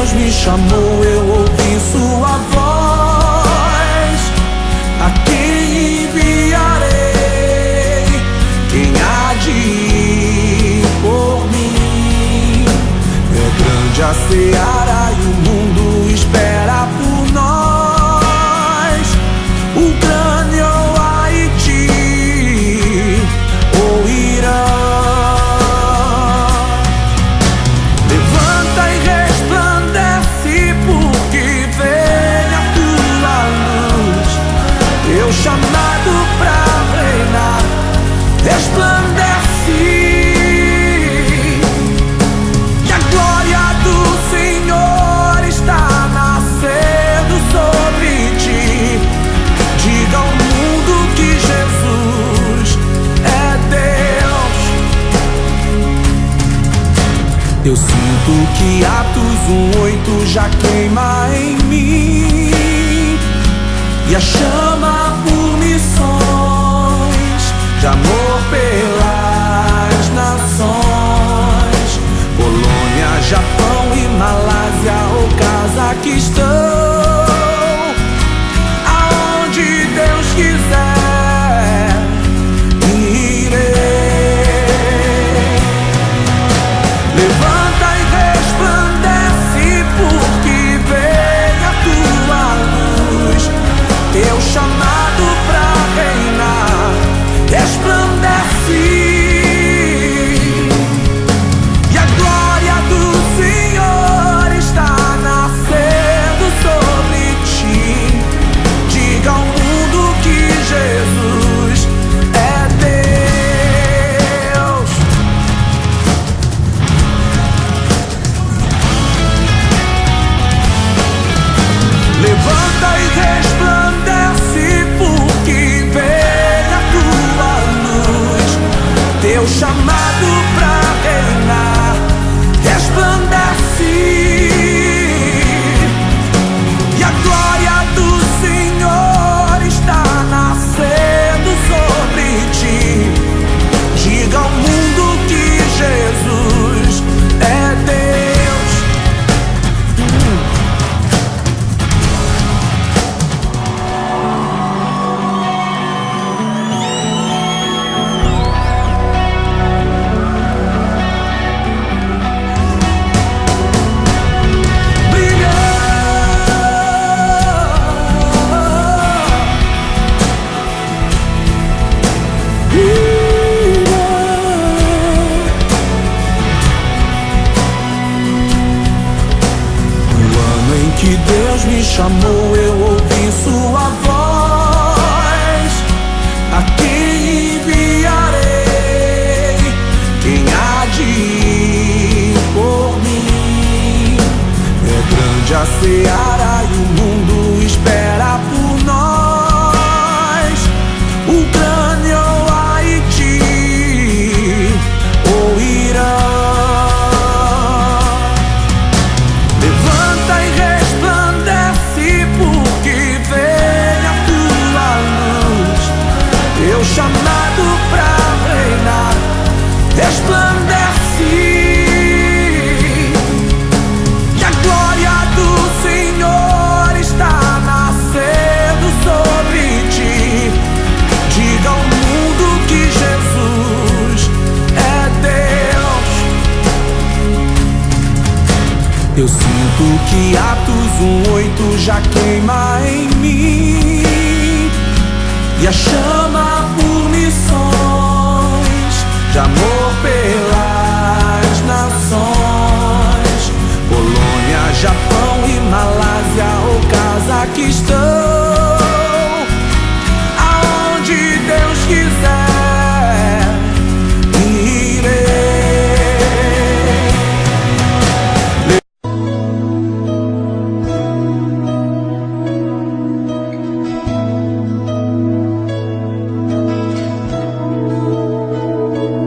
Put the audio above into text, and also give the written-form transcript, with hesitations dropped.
Deus me chamou, eu ouvi sua voz. A quem enviarei? Quem há de ir por mim? É grande a seara e o mundo espera por nós. Ucrânia ou Haiti ou Irã, levanta e resplandece, porque vem a tua luz. Teu chamado pra reinar resplandece, e a glória do Senhor está nascendo sobre ti. Diga ao mundo que Jesus é Deus. Eu sinto que Atos 1:8 já queima em mim, e a chama por missões de amor pelas nações. Polônia, Japão e Malásia ou Cazaquistão, aonde Deus quiser irei. Levanta e resplandece, porque vem a tua luz. Teu chamado pra reinar resplandece, e a glória do Senhor está nascendo sobre ti. Diga ao mundo que Jesus é Deus. Levanta e resplandece, porque vem a tua luz. Teu chamado pra reinar resplandece, e a glória do Senhor está nascendo sobre ti. Diga ao mundo que Jesus é Deus. Que Deus me chamou, eu ouvi sua voz. A quem enviarei? Quem há de ir por mim? É grande a seara e o mundo espera por nós. Ucrânia ou Haiti ou Irã, levanta e resplandece, porque vem a tua luz. Teu chamado pra reinar resplandece, e a glória do Senhor está nascendo sobre ti. Diga ao mundo que Jesus é Deus. Eu sinto que Atos 1:8 já queima em mim, e a chama por missões de amor